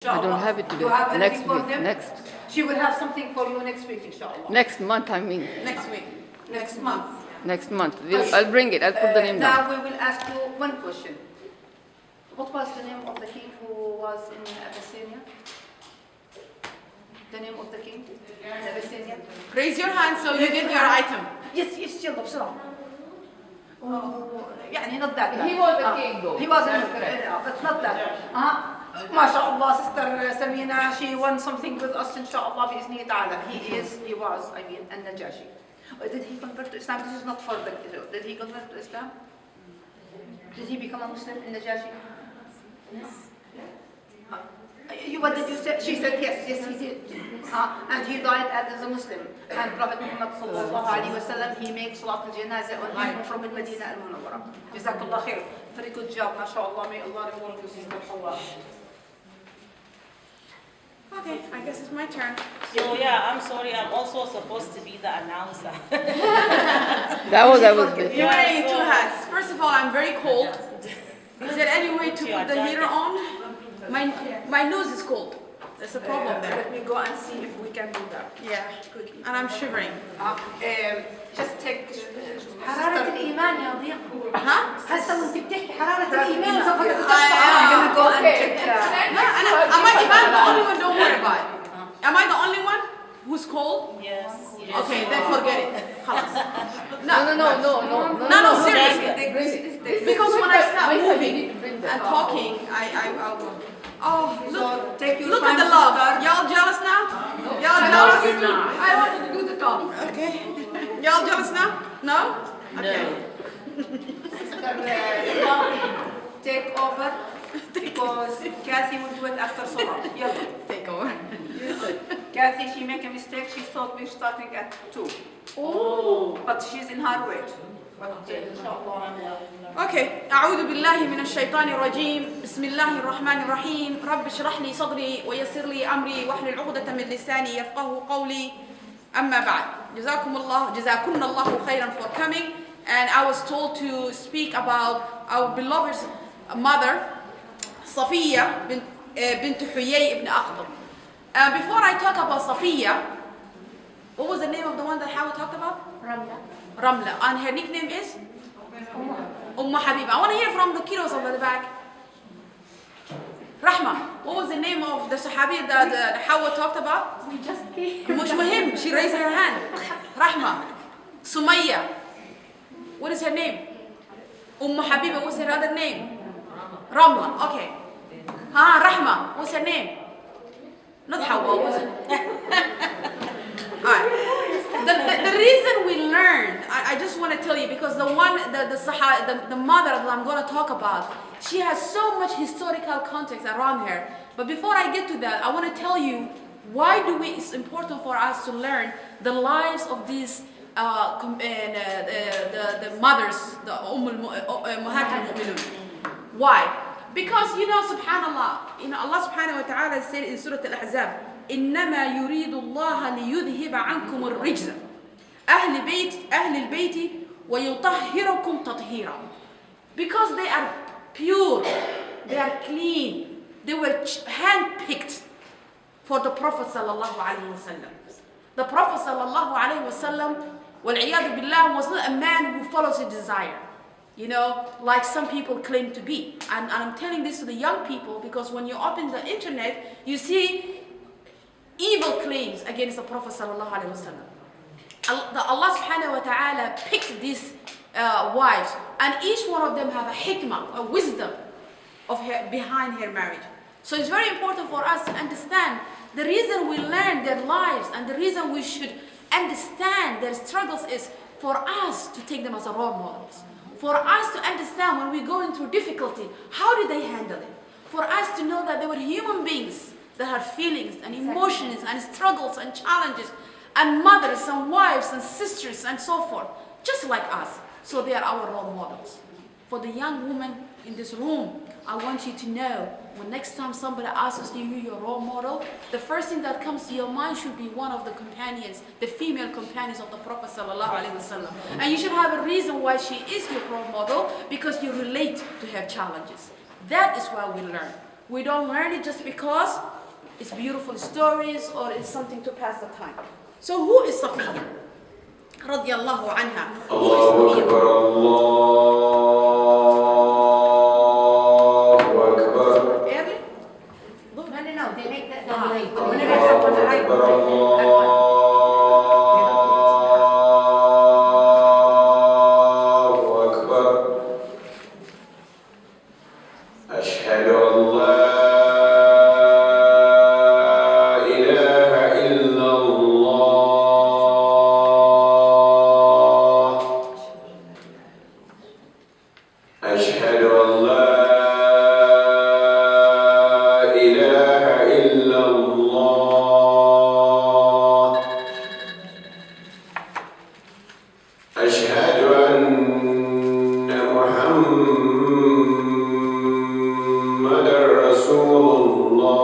I don't have it today. Next week. Next. She will have something for you next week, inshallah. Next month, I mean. Next week. Next month. Next month. I'll bring it. I'll put the name down. Now we will ask you one question. What was the name of the king who was in Abyssinia? The name of the king in Abyssinia? Raise your hand so you get your item. Yes, yes, يلا بسرعة. يعني not that. He was the king though. He was but not that. ما شاء الله, Sister Samina, she won something with us, inshallah, بإذن تعالى. He was, I mean, النجاشي. Did he convert to Islam? This is not for the, did he convert to Islam? Did he become a Muslim in Najashi? Yes. What did you say? She said yes, yes he did. And he died as a Muslim. And Prophet Muhammad sallallahu alayhi wa sallam, he makes salat al-janazah on him from Medina al-Munawwara. Jazakallah khair. Very good job, mashallah. May Allah reward you, Sister Hawa. Okay, I guess it's my turn. So yeah, I'm sorry, I'm also supposed to be the announcer. That was good. You're wearing two hats. First of all, I'm very cold. Is there any way to put the heater on? My nose is cold. There's a problem there. Let me go and see if we can do that. Yeah, and I'm shivering. Just take حرارة الإيمان يا ضياء. هسه وانت بتحكي حرارة الإيمان سوف I'm gonna go and check. Am I the only one? Don't worry about it. Am I the only one who's cold? Yes. Okay, then forget it. خلاص. No, seriously. Because when I start moving and talking, I will. Oh, look at the love. Y'all jealous now? Y'all jealous? I wanted to do the talk. Okay. Y'all jealous now? No? Okay. Take over because Kathy will do it after Salah. Take over. Kathy, she make a mistake. She thought we're starting at 2. Oh. But she's in her way. Okay. أعوذ بالله من الشيطان الرجيم. بسم الله الرحمن الرحيم. رب اشرح لي صدري ويسر لي أمري واحلل عقدة من لساني يفقهوا قولي. أما بعد. جزاكم الله خيرا for coming. And I was told to speak about our beloved mother, Safiya bint Huyay ibn Akhtar. Before I talk about Safiya, what was the name of the one that Howard talked about? Ramla. And her nickname is? Habiba. I want to hear from the kiddos over the back. Rahma. What was the name of the Sahabi that Howard talked about? We just came. Mush Muhim. She raised her hand. Rahma. Sumayya. What is her name? Habiba. What's her other name? Ramla. Okay. Rahma. What's her name? Not Hawa, was it? Alright. The reason we learn, I just want to tell you, because the mother that I'm going to talk about, she has so much historical context around her. But before I get to that, I want to tell you why it's important for us to learn the lives of these the mothers, the Ummahat al-Mu'minun. Why? Because subhanallah, Allah subhanahu wa ta'ala said in Surah Al-Ahzab, إنما يريد الله ليذهب عنكم الرجس أهل البيت ويطهركم تطهيرا. Because they are pure, they are clean, they were handpicked for the Prophet sallallahu alaihi wasallam. The Prophet sallallahu alaihi wasallam, والعياذ billah, was not a man who follows his desire. Like some people claim to be. And I'm telling this to the young people because when you open the internet, you see evil claims against the Prophet sallallahu alaihi wasallam. Allah subhanahu wa ta'ala picked these wives, and each one of them have a hikmah, a wisdom behind her marriage. So it's very important for us to understand the reason we learn their lives and the reason we should understand their struggles is for us to take them as a role models. For us to understand when we're going through difficulty, how did they handle it? For us to know that they were human beings that have feelings and emotions and struggles and challenges, and mothers and wives and sisters and so forth, just like us. So they are our role models. For the young woman in this room, I want you to know, when next time somebody asks you who your role model, the first thing that comes to your mind should be one of the companions, the female companions of the Prophet sallallahu alaihi wasallam. And you should have a reason why she is your role model, because you relate to her challenges. That is why we learn. We don't learn it just because it's beautiful stories or it's something to pass the time. So who is Safiya? رضي الله عنها. Who is Safiya? Early? No, they make that late. Whenever it's up on the right, that one. أشهد أن لا إله إلا الله أشهد أن لا إله إلا الله أشهد أن محمد رسول الله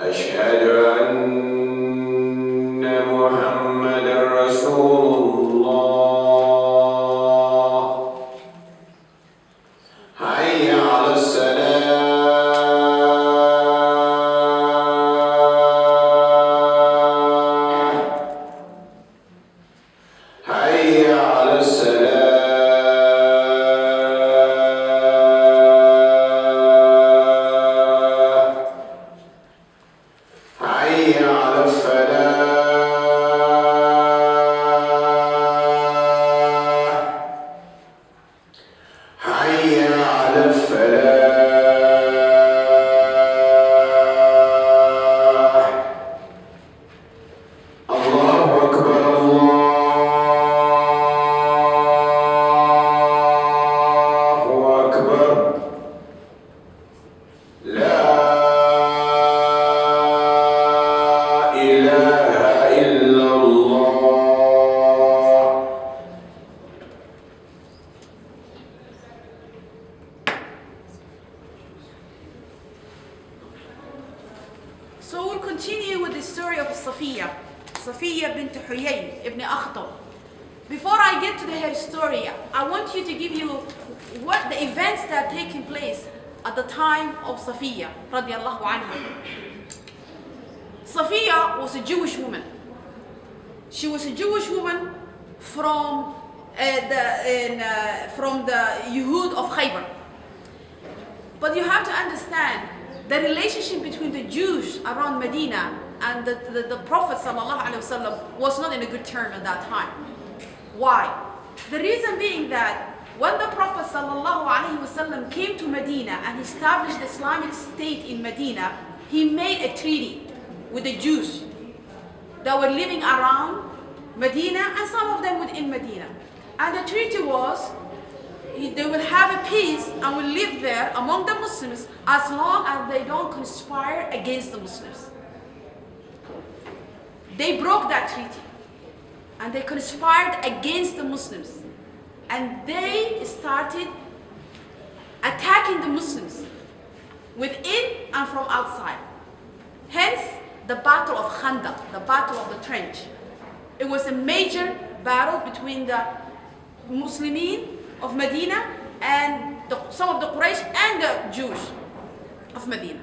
أشهد أن محمد رسول الله حي على السلام حي على السلام حي على الفلاح حي على الفلاح الله أكبر الله أكبر لا إله إلا الله So we'll continue with the story of Safiya bint Huyay ibn Akhtab. Before I get to her story, I want you to give you what the events that are taking place at the time of Safiya radiallahu anha. Safiya was a Jewish woman. She was a Jewish woman from the Yehud of Khaybar. But you have to understand the relationship between the Jews around Medina and the Prophet ﷺ was not in a good term at that time. Why? The reason being that when the Prophet ﷺ came to Medina and established the Islamic State in Medina, he made a treaty with the Jews that were living around Medina and some of them within Medina. And the treaty was they will have a peace and will live there among the Muslims as long as they don't conspire against the Muslims. They broke that treaty and they conspired against the Muslims, and they started attacking the Muslims within and from outside. Hence the Battle of Khandaq, the Battle of the Trench. It was a major battle between the Muslimin of Medina and some of the Quraysh and the Jews of Medina.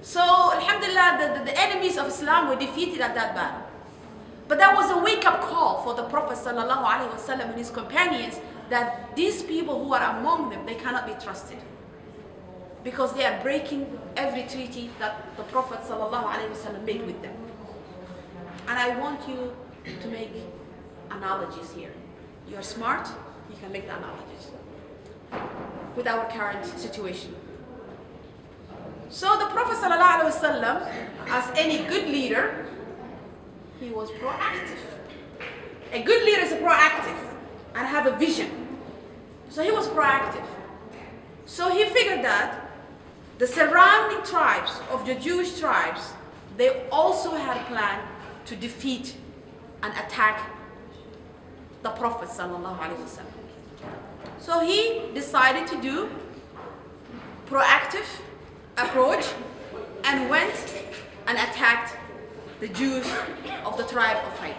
So, alhamdulillah, the enemies of Islam were defeated at that battle. But that was a wake-up call for the Prophet ﷺ and his companions that these people who are among them, they cannot be trusted, because they are breaking every treaty that the Prophet ﷺ made with them. And I want you to make analogies here. You're smart, you can make the analogies with our current situation. So the Prophet ﷺ, as any good leader, he was proactive. A good leader is proactive and have a vision. So he was proactive. So he figured that the surrounding tribes of the Jewish tribes, they also had a plan to defeat and attack the Prophet ﷺ. So he decided to do proactive approach and went and attacked the Jews of the tribe of Khaybar.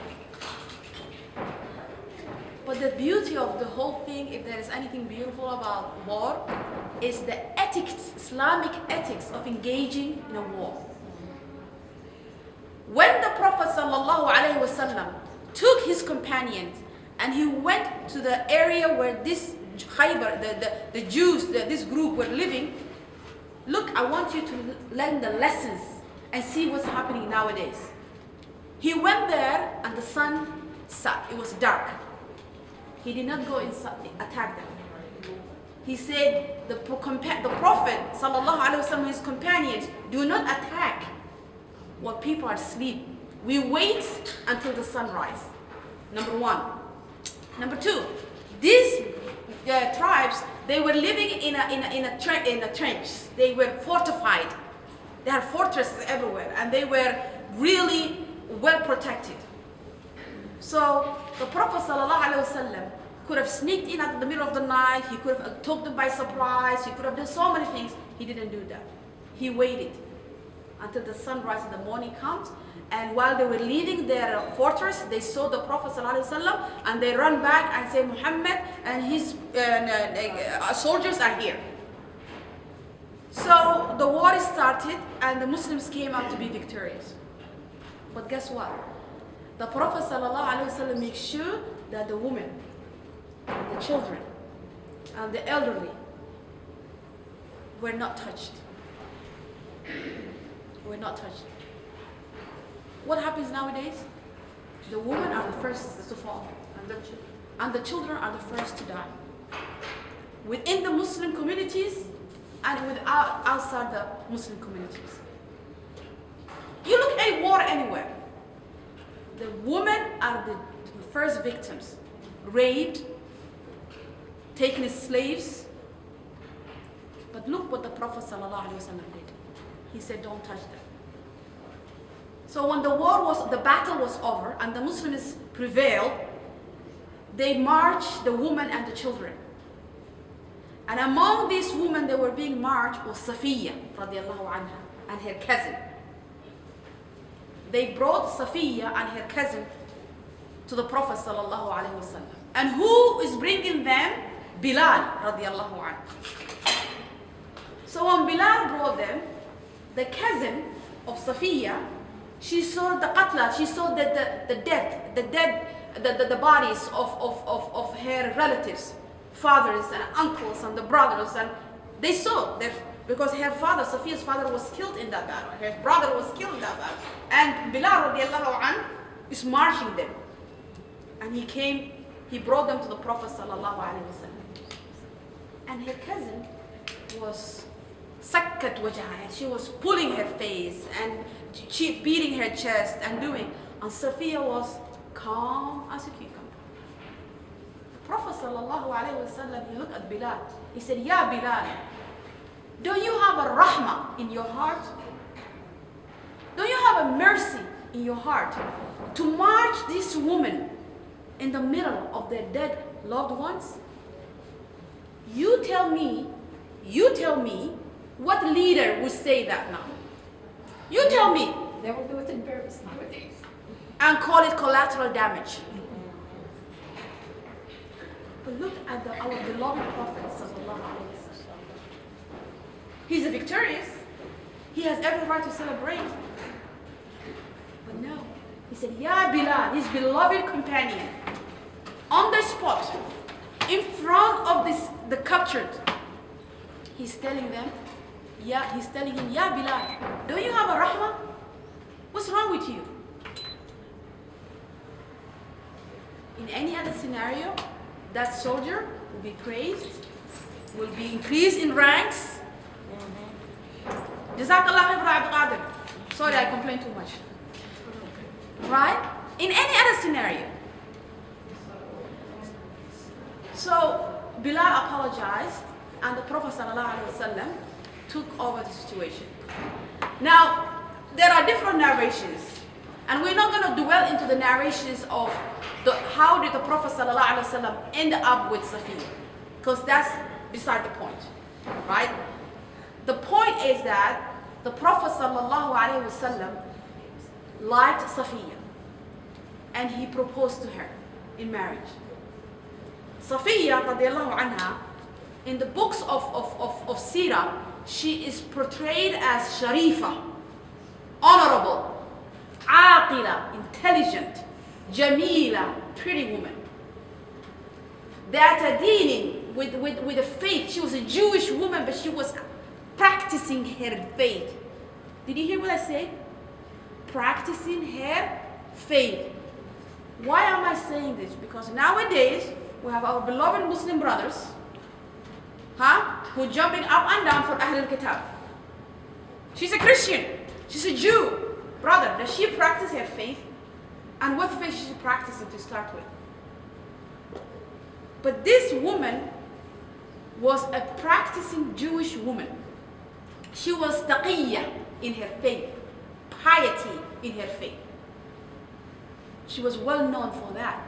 But the beauty of the whole thing, if there is anything beautiful about war, is the ethics, Islamic ethics of engaging in a war. When the Prophet ﷺ took his companions and he went to the area where this Khaybar, the Jews, this group were living, look, I want you to learn the lessons and see what's happening nowadays. He went there and the sun set, it was dark. He did not go inside, attack them. He said, the Prophet ﷺ, his companions, do not attack while people are asleep. We wait until the sunrise. Number one. Number two, these tribes, they were living in a trench. They were fortified. They had fortresses everywhere, and they were really well protected. So the Prophet ﷺ could have sneaked in at the middle of the night. He could have took them by surprise. He could have done so many things. He didn't do that. He waited until the sunrise in the morning comes. And while they were leaving their fortress, they saw the Prophet ﷺ, and they run back and say, Muhammad and his soldiers are here. So the war started, and the Muslims came out to be victorious. But guess what? The Prophet ﷺ makes sure that the women, the children, and the elderly were not touched. Were not touched. What happens nowadays? The women are the first to fall, and the children are the first to die. Within the Muslim communities and outside the Muslim communities. You look at war anywhere. The women are the first victims, raped, taken as slaves. But look what the Prophet ﷺ did. He said, don't touch them. So when the battle was over and the Muslims prevailed, they marched the women and the children. And among these women that were being marched was Safiya radiallahu anha and her cousin. They brought Safiya and her cousin to the Prophet sallallahu alaihi wasallam. And who is bringing them? Bilal radiallahu anhu. So when Bilal brought them, the cousin of Safiya, she saw the qatla, she saw the bodies of her relatives, fathers and uncles and the brothers, and they saw that because her father, Safiya's father, was killed in that battle. Her brother was killed in that battle. And Bilal radiallahu anhu is marching them. And he brought them to the Prophet sallallahu alaihi wasallam. And her cousin was sakkat wajha, she was pulling her face and she beating her chest and doing. And Safiya was calm as a cucumber. The Prophet sallallahu alaihi wasallam, he looked at Bilal. He said, Ya Bilal, don't you have a rahmah in your heart? Don't you have a mercy in your heart to march this woman in the middle of their dead loved ones? You tell me what leader would say that now? You tell me. They will do it in Paris nowadays. And call it collateral damage. But look at our beloved Prophet sallallahu alaihi wasallam. He's a victorious. He has every right to celebrate. But no. He said, Ya Bilal, his beloved companion, on the spot, in front of the captured, he's telling him, Ya Bilal, don't you have a rahmah? What's wrong with you? In any other scenario, that soldier will be praised, will be increased in ranks. Jazakallah khair, Abdul Qadir. Sorry, I complain too much. Right? In any other scenario. So Bilal apologized, and the Prophet ﷺ took over the situation. Now, there are different narrations, and we're not going to dwell into the narrations of how did the Prophet ﷺ end up with Safiya, because that's beside the point, right? The point is that the Prophet ﷺ liked Safiya, and he proposed to her in marriage. Safiya radiallahu anha, in the books of Sirah, she is portrayed as Sharifa, honorable, Aqila, intelligent, Jamila, pretty woman. That dealing with a faith. She was a Jewish woman, but she was practicing her faith. Did you hear what I said? Practicing her faith. Why am I saying this? Because nowadays we have our beloved Muslim brothers, who are jumping up and down for Ahl al-Kitab. She's a Christian. She's a Jew. Brother, does she practice her faith? And what faith is she practicing to start with? But this woman was a practicing Jewish woman. She was taqiyya in her faith, piety in her faith. She was well known for that.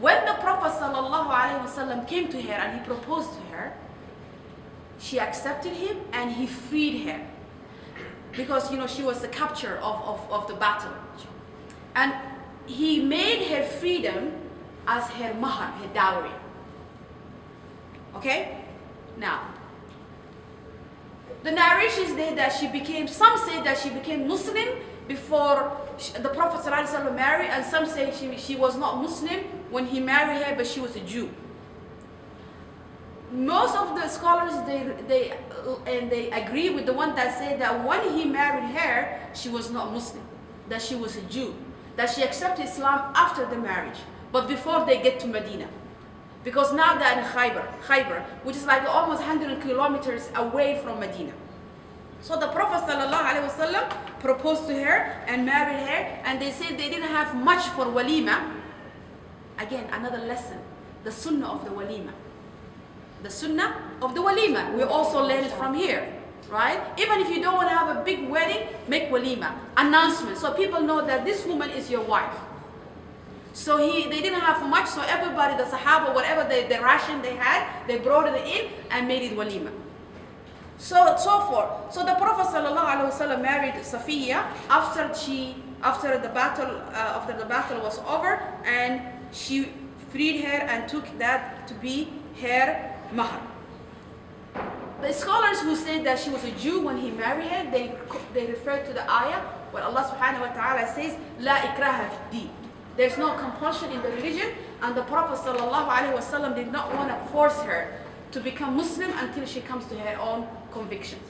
When the Prophet ﷺ came to her and he proposed to her, she accepted him and he freed her. Because she was the capture of the battle. And he made her freedom as her mahar, her dowry. Okay? Now, the narrations say that some say that she became Muslim before the Prophet ﷺ married, and some say she was not Muslim when he married her, but she was a Jew. Most of the scholars, they agree with the one that said that when he married her, she was not Muslim, that she was a Jew, that she accepted Islam after the marriage, but before they get to Medina. Because now they're in Khaybar, which is like almost 100 kilometers away from Medina. So the Prophet ﷺ proposed to her and married her, and they said they didn't have much for walima. Again, another lesson, the sunnah of the walima. The sunnah of the walima. We also learn it from here, right? Even if you don't want to have a big wedding, make walima, announcement, so people know that this woman is your wife. So they didn't have much, so everybody, the Sahaba, whatever the ration they had, they brought it in and made it walima. So forth. So the Prophet ﷺ married Safiya after the battle was over, and she freed her and took that to be her mahar. The scholars who said that she was a Jew when he married her, they refer to the ayah where Allah subhanahu wa ta'ala says, La ikraha fi din. There's no compulsion in the religion, and the Prophet ﷺ did not want to force her to become Muslim until she comes to her own convictions.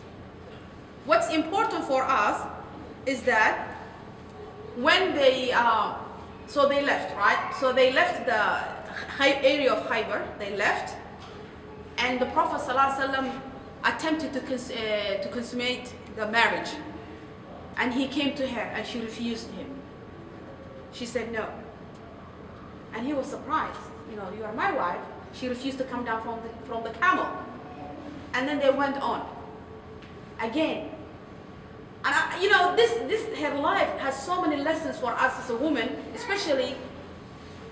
What's important for us is that when they left, right? So they left the area of Khaybar, they left, and the Prophet ﷺ attempted to consummate the marriage, and he came to her and she refused him. She said no, and he was surprised. You are my wife. She refused to come down from the camel, and then they went on again. And this her life has so many lessons for us as a woman, especially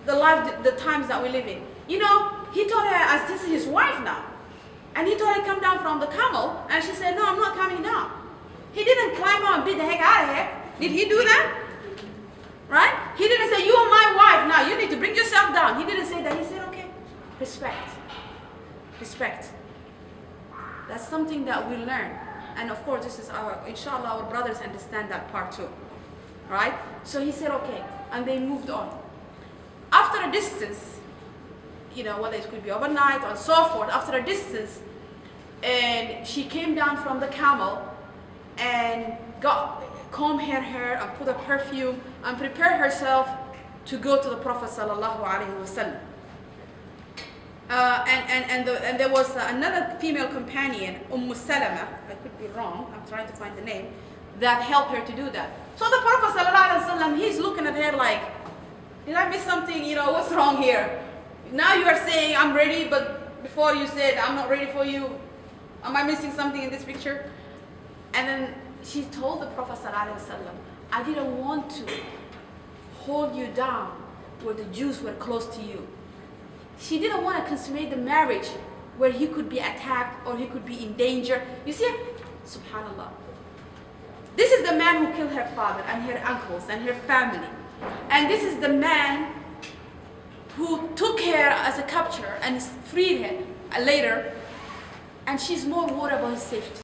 the times that we live in. He told her, as this is his wife now, and he told her to come down from the camel, and she said, no, I'm not coming down. He didn't climb out and beat the heck out of her. Did he do that? Right? He didn't say, you are my wife now, you need to bring yourself down. He didn't say that. He said, okay, respect. Respect. That's something that we learn. And of course, this is inshallah, our brothers understand that part too. Right? So he said, okay. And they moved on. After a distance, whether it could be overnight or so forth, after a distance, and she came down from the camel and comb her hair and put a perfume and prepare herself to go to the Prophet sallallahu alaihi wasallam. And there was another female companion, Salama, I could be wrong, I'm trying to find the name, that helped her to do that. So the Prophet sallallahu alaihi wasallam, he's looking at her like, did I miss something? What's wrong here? Now you are saying I'm ready, but before you said I'm not ready for you. Am I missing something in this picture? And then she told the Prophet ﷺ, I didn't want to hold you down where the Jews were close to you. She didn't want to consummate the marriage where he could be attacked or he could be in danger. You see, subhanallah. This is the man who killed her father and her uncles and her family. And this is the man who took her as a capture and freed her later, and she's more worried about his safety.